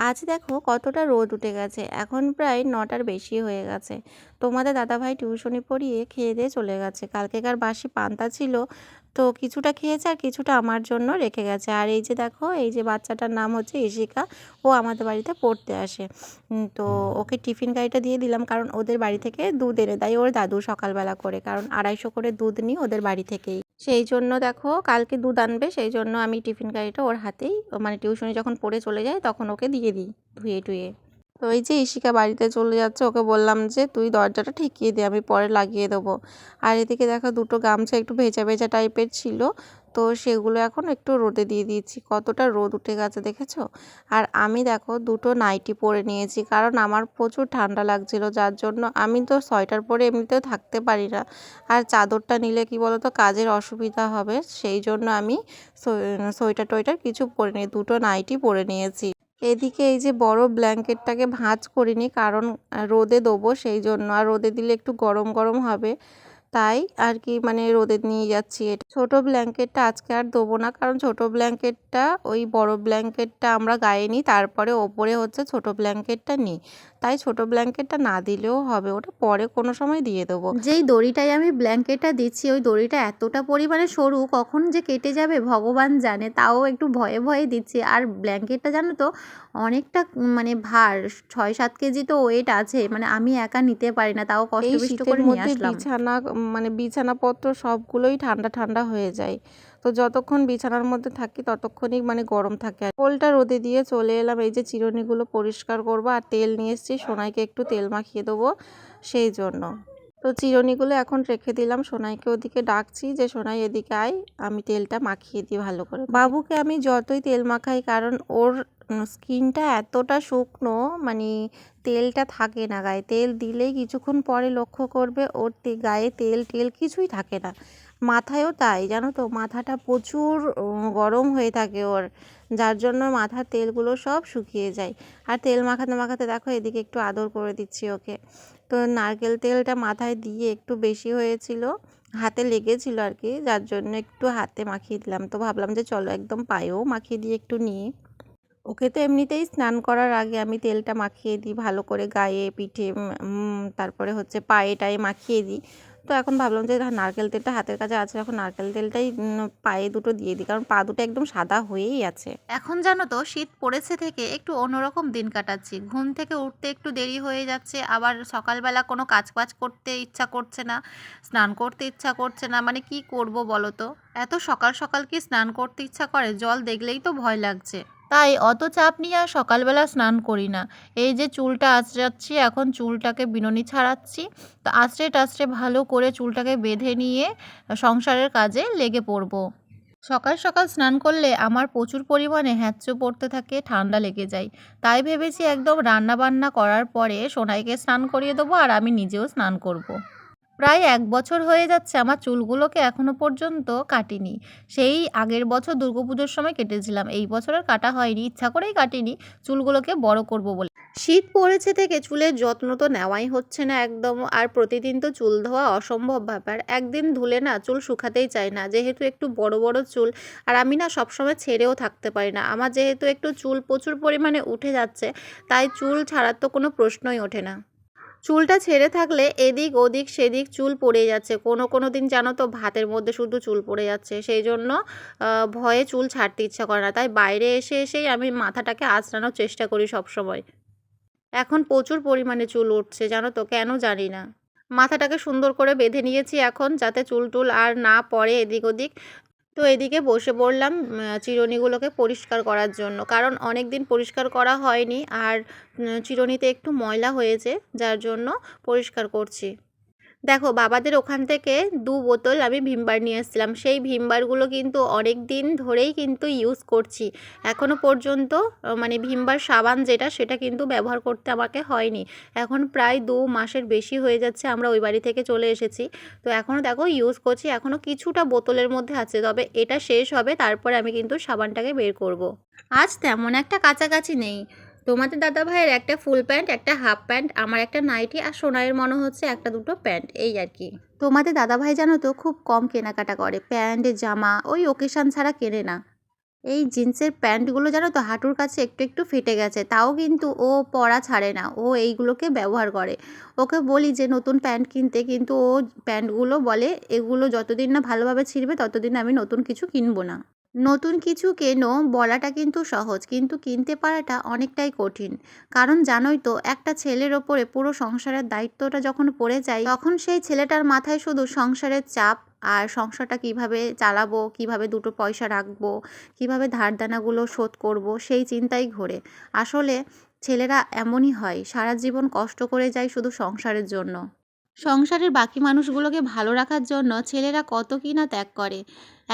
আজ দেখো কতটা রোদ উঠে গেছে। এখন প্রায় ৯টার বেশি হয়ে গেছে। তোমাদের দাদাভাই টিউশনি পড়িয়ে খেয়ে দিয়ে চলে গেছে। কালকেকার বাসি পান্তা ছিল, তো কিছুটা খেয়েছে আর কিছুটা আমার জন্য রেখে গেছে। আর এই যে দেখো, এই যে বাচ্চাটার নাম হচ্ছে ইশিকা, ও আমাদের বাড়িতে পড়তে আসে। তো ওকে টিফিন গাড়িটা দিয়ে দিলাম, কারণ ওদের বাড়ি থেকে দুধ এনে দেয় ওর দাদু সকালবেলা করে, কারণ ২৫০ করে দুধ নিই ওদের বাড়ি থেকেই। সেই জন্য দেখো কালকে দুধ আনবে, সেই জন্য আমি টিফিন গাড়িটা ওর হাতেই, মানে টিউশনি যখন পড়ে চলে যায় তখন ওকে দিয়ে দিই ধুয়ে টুয়ে। তো এই যে ইশিকা বাড়িতে চলে যাচ্ছে, ওকে বললাম যে তুই দরজাটা ঠেকিয়ে দে, আমি পরে লাগিয়ে দেবো। আর এদিকে দেখো দুটো গামছা একটু ভেজা ভেজা টাইপের ছিল, তো সেগুলো এখন একটু রোদে দিয়ে দিয়েছি। কতটা রোদ উঠে গেছে দেখেছো। আর আমি দেখো দুটো নাইটি পরে নিয়েছি, কারণ আমার প্রচুর ঠান্ডা লাগছিল, যার জন্য আমি তো সোয়েটার পরে এমনিতেও থাকতে পারি না। আর চাদরটা নিলে কি বলতো কাজের অসুবিধা হবে, সেই জন্য আমি সোয়েটার টোয়েটার কিছু পরে নিই, দুটো নাইটি পরে নিয়েছি। এদিকে এই যে বড় ব্ল্যাঙ্কেটটাকে ভাঁজ করিনি, কারণ রোদে দেবো সেই জন্য, আর রোদে দিলে একটু গরম গরম হবে, তাই আর কি মানে রোদে নিয়ে যাচ্ছি। এটা ছোট ব্ল্যাঙ্কেটটা আজকে আর দেবো না, কারণ ছোট ব্ল্যাঙ্কেটটা ওই বড় ব্ল্যাঙ্কেটটা আমরা গায়ে নিই, তারপরে ওপরে হচ্ছে ছোট ব্ল্যাঙ্কেটটা নিই। তাই ছোট ব্ল্যাঙ্কেটটা না দিলেও হবে, ওটা পরে কোনো সময় দিয়ে দেবো। যেই দড়িটাই আমি ব্ল্যাঙ্কেটটা দিচ্ছি, ওই দড়িটা এতটা পরিমাণে সরু, কখন যে কেটে যাবে ভগবান জানে, তাও একটু ভয়ে ভয়ে দিচ্ছি। আর ব্ল্যাঙ্কেটটা জানো তো অনেকটা মানে ভার, ৬-৭ কেজি তো ওয়েট আছে, মানে আমি একা নিতে পারি না, তাও কষ্ট বিষ্ট করে নিয়ে আসলাম। বিছানা মানে বিছানাপত্র সবগুলোই ঠান্ডা ঠান্ডা হয়ে যায়, তো যতক্ষণ বিছানার মধ্যে থাকি ততক্ষণই মানে গরম থাকে। কোলটা রোদে দিয়ে চলে এলাম, এই যে চিরুনিগুলো পরিষ্কার করবো, আর তেল নিয়ে এসেছি, সোনাইকে একটু তেল মাখিয়ে দেবো সেই জন্য। তো চিরুনিগুলো এখন রেখে দিলাম, সোনাইকে ওদিকে ডাকছি যে সোনাই এদিকে আয়, আমি তেলটা মাখিয়ে দিই ভালো করে। বাবুকে আমি যতই তেল মাখাই, কারণ ওর স্কিনটা এতটা শুকনো, মানে তেলটা থাকে না গায়ে, তেল দিলেই কিছুক্ষণ পরে লক্ষ্য করবে ওর গায়ে তেল টেল কিছুই থাকে না। মাথায়ও তাই, জানো তো, মাথাটা প্রচুর গরম হয়ে থাকে ওর, যার জন্য মাথার তেলগুলো সব শুকিয়ে যায়। আর তেল মাখাতে মাখাতে দেখো এদিকে একটু আদর করে দিচ্ছি ওকে। তো নারকেল তেলটা মাথায় দিয়ে একটু বেশি হয়েছিল, হাতে লেগেছিল আর কি, যার জন্য একটু হাতে মাখিয়ে দিলাম। তো ভাবলাম যে চলো একদম পায়েও মাখিয়ে দিয়ে একটু নিই। ওকে তো এমনিতেই স্নান করার আগে আমি তেলটা মাখিয়ে দিই ভালো করে, গায়ে পিঠে তারপরে হচ্ছে পায়ে টায়ে মাখিয়ে দিই। তো এখন ভাবলাম যে নারকেল তেলটা হাতের কাছে আছে, এখন নারকেল তেলটাই পায়ে দুটো দিয়ে দিই, কারণ পা দুটো একদম সাদা হয়েই আছে। এখন জানো তো শীত পড়েছে থেকে একটু অন্যরকম দিন কাটাচ্ছি। ঘুম থেকে উঠতে একটু দেরি হয়ে যাচ্ছে, আবার সকালবেলা কোনো কাজ বাজ করতে ইচ্ছা করছে না, স্নান করতে ইচ্ছা করছে না, মানে কি করব বলো তো। এত সকাল সকাল কি স্নান করতে ইচ্ছা করে? জল দেখলেই তো ভয় লাগছে। তাই অত চাপ নিয়ে আর সকালবেলা স্নান করি না। এই যে চুলটা আঁচড়াচ্ছি, এখন চুলটাকে বিনুনি ছাড়াচ্ছি। তো আঁচড়ে টাচড়ে ভালো করে চুলটাকে বেঁধে নিয়ে সংসারের কাজে লেগে পড়ব। সকাল সকাল স্নান করলে আমার প্রচুর পরিমাণে হ্যাঁচো পড়তে থাকে, ঠান্ডা লেগে যায়। তাই ভেবেছি একদম রান্না বান্না করার পরে সোনাইকে স্নান করিয়ে দেবো, আর আমি নিজেও স্নান করব। প্রায় ১ বছর হয়ে যাচ্ছে আমার চুলগুলোকে এখনো পর্যন্ত কাটিনি। সেই আগের বছর দুর্গাপুজোর সময় কেটেছিলাম, এই বছর আর কাটা হয়নি, ইচ্ছা করেই কাটিনি, চুলগুলোকে বড় করব বলে। শীত পড়েছে থেকে চুলের যত্ন তো নেওয়াই হচ্ছে না একদম, আর প্রতিদিন তো চুল ধোয়া অসম্ভব ব্যাপার, একদিন ধুলে না চুল শুকাতেই চায় না, যেহেতু একটু বড় বড় চুল। আর আমি না সবসময় ছেড়েও থাকতে পারি না, আমার যেহেতু একটু চুল প্রচুর পরিমাণে উঠে যাচ্ছে, তাই চুল ছাড়ার তো কোনো প্রশ্নই ওঠে না। চুলটা ছেড়ে থাকলে এদিক ওদিক সেদিক চুল পড়ে যাচ্ছে, কোনো দিন জানো তো ভাতের মধ্যে শুধু চুল পড়ে যাচ্ছে, সেই জন্য ভয়ে চুল ছাড়তে ইচ্ছা করে না, তাই বাইরে এসে এসেই আমি মাথাটাকে আঁচড়ানোর চেষ্টা করি সব সময়। এখন প্রচুর পরিমাণে চুল উঠছে, জানো তো, কেন জানি না। মাথাটাকে সুন্দর করে বেঁধে নিয়েছি এখন, যাতে চুল টুল আর না পড়ে এদিক ওদিক। তো এদিকে বসে পড়লাম চিরুনিগুলোকে পরিষ্কার করার জন্য, কারণ অনেক দিন পরিষ্কার করা হয়নি, আর চিরুনিতে একটু ময়লা হয়েছে, যার জন্য পরিষ্কার করছি। দেখো বাবাদের ওখান থেকে ২ বোতল আমি ভিমবার নিয়ে এসেছিলাম, সেই ভিমবারগুলো কিন্তু অনেক দিন ধরেই কিন্তু ইউজ করছি, এখনও পর্যন্ত মানে ভিমবার সাবান যেটা, সেটা কিন্তু ব্যবহার করতে আমাকে হয়নি। এখন প্রায় ২ মাসের বেশি হয়ে যাচ্ছে আমরা ওই বাড়ি থেকে চলে এসেছি, তো এখনও দেখো ইউজ করছি, এখনও কিছুটা বোতলের মধ্যে আছে, তবে এটা শেষ হবে তারপরে আমি কিন্তু সাবানটাকে বের করব। আজ তেমন একটা কাছাকাছি নেই, তোমাদের দাদাভাইয়ের একটা ফুল প্যান্ট, একটা হাফ প্যান্ট, আমার একটা নাইটি, আর সোনাইয়ের মনে হচ্ছে একটা দুটো প্যান্ট, এই আর কি। তোমাদের দাদাভাই জানো তো খুব কম কেনাকাটা করে, প্যান্ট জামা ওই ওকেশান ছাড়া কেনে না। এই জিন্সের প্যান্টগুলো জানো তো হাঁটুর কাছে একটু একটু ফেটে গেছে, তাও কিন্তু ও পরা ছাড়ে না, ও এইগুলোকে ব্যবহার করে। ওকে বলি যে নতুন প্যান্ট কিনতে, কিন্তু ও প্যান্টগুলো বলে এগুলো যতদিন না ভালোভাবে ছিঁড়বে ততদিন আমি নতুন কিছু কিনবো না। নতুন কিছু কেনো বলাটা কিন্তু সহজ, কিন্তু কিনতে পারাটা অনেকটাই কঠিন। কারণ জানোই তো, একটা ছেলের ওপরে পুরো সংসারের দায়িত্বটা যখন পড়ে যায়, তখন সেই ছেলেটার মাথায় শুধু সংসারের চাপ, আর সংসারটা কিভাবে চালাবো, কিভাবে দুটো পয়সা রাখবো, কিভাবে ধার দেনাগুলো শোধ করব, সেই চিন্তাই ঘোরে। আসলে ছেলেরা এমনই হয়, সারা জীবন কষ্ট করে যায় শুধু সংসারের জন্য। সংসারের বাকি মানুষগুলোকে ভালো রাখার জন্য ছেলেরা কত কি না ত্যাগ করে।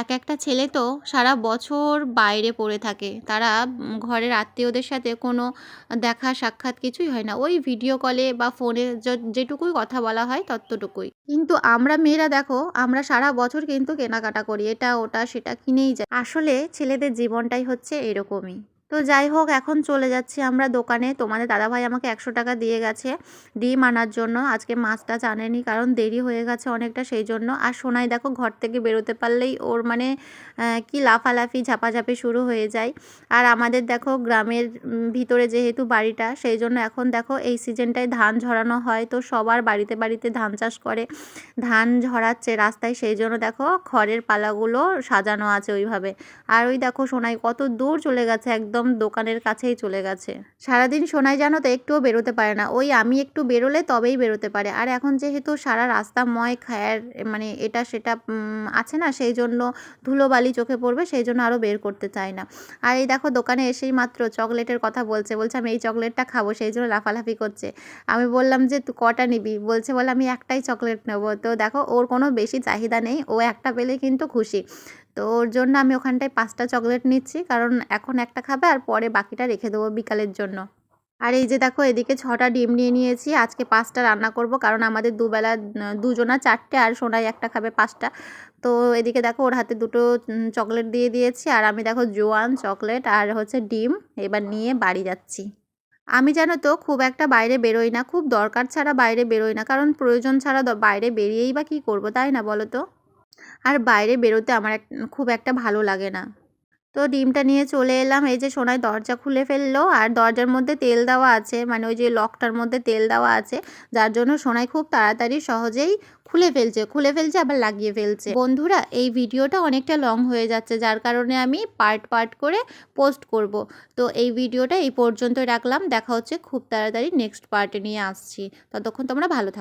এক একটা ছেলে তো সারা বছর বাইরে পড়ে থাকে, তারা ঘরের আত্মীয়দের সাথে কোনো দেখা সাক্ষাৎ কিছুই হয় না, ওই ভিডিও কলে বা ফোনে যেটুকুই কথা বলা হয় ততটুকুই। কিন্তু আমরা মেয়েরা দেখো, আমরা সারা বছর কিন্তু কেনাকাটা করি, এটা ওটা সেটা কিনেই যাই। আসলে ছেলেদের জীবনটাই হচ্ছে এরকমই। তো যাই হোক, এখন চলে যাচ্ছি আমরা দোকানে। তোমাদের দাদাভাই আমাকে 100 টাকা দিয়ে গেছে ডিম আনার জন্য। আজকে মাছ টাছ আনেনি, কারণ দেরি হয়ে গেছে অনেকটা, সেই জন্য। আর সোনাই দেখো ঘর থেকে বেরোতে পারলেই ওর মানে কি লাফালাফি ঝাপাঝাপি শুরু হয়ে যায়। আর আমাদের দেখো গ্রামের ভিতরে যেহেতু বাড়িটা, সেই জন্য এখন দেখো এই সিজনটায় ধান ঝরানো হয়, তো সবার বাড়িতে বাড়িতে ধান চাষ করে, ধান ঝরাচ্ছে রাস্তায়, সেই জন্য দেখো খড়ের পালাগুলো সাজানো আছে ওইভাবে। আর ওই দেখো সোনাই কত দূর চলে গেছে, একদম দোকানের কাছেই চলে গেছে। সারাদিন সোনাই জানো তো একটুও বেরোতে পারে না, ওই আমি একটু বেরোলে তবেই বেরোতে পারে। আর এখন যেহেতু সারা রাস্তাময় খ্যার মানে এটা সেটা আছে না, সেই জন্য ধুলোবালি চোখে পড়বে, সেই জন্য আরও বের করতে চায় না। আর এই দেখো দোকানে এসেই মাত্র চকলেটের কথা বলছে, আমি এই চকলেটটা খাবো, সেই জন্য লাফালাফি করছে। আমি বললাম যে তুই কটা নিবি, বলে আমি একটাই চকলেট নেবো। তো দেখো ওর কোনো বেশি চাহিদা নেই, ও একটা পেলে কিন্তু খুশি। তো ওর জন্য আমি ওখানটায় 5টা চকলেট নিচ্ছি, কারণ এখন একটা খাবে আর পরে বাকিটা রেখে দেবো বিকালের জন্য। আর এই যে দেখো এদিকে 6টা ডিম নিয়ে নিয়েছি, আজকে 5টা রান্না করব, কারণ আমাদের দুবেলা দুজনা 4টে, আর সোনাই একটা খাবে 5টা। তো এদিকে দেখো ওর হাতে 2টো চকলেট দিয়ে দিয়েছি, আর আমি দেখো জোয়ান চকলেট আর হচ্ছে ডিম এবার নিয়ে বাড়ি যাচ্ছি। আমি জানো তো খুব একটা বাইরে বেরোই না, খুব দরকার ছাড়া বাইরে বেরোই না, কারণ প্রয়োজন ছাড়া বাইরে বেরিয়েই বা কী করবো, তাই না বলো তো? আর বাইরে বেরোতে আমার খুব একটা ভালো লাগে না। তো ডিমটা নিয়ে চলে এলাম। এই যে সোনাই দরজা খুলে ফেললো, আর দরজার মধ্যে তেল দেওয়া আছে, মানে ওই যে লকটার মধ্যে তেল দেওয়া আছে, যার জন্য সোনাই খুব তাড়াতাড়ি সহজেই খুলে ফেলছে আবার লাগিয়ে ফেলছে। বন্ধুরা, এই ভিডিওটা অনেকটা লং হয়ে যাচ্ছে, যার কারণে আমি পার্ট পার্ট করে পোস্ট করব। তো এই ভিডিওটা এই পর্যন্তই রাখলাম, দেখা হচ্ছে খুব তাড়াতাড়ি নেক্সট পার্টে নিয়ে আসছি। ততক্ষণ তোমরা ভালো থাকো।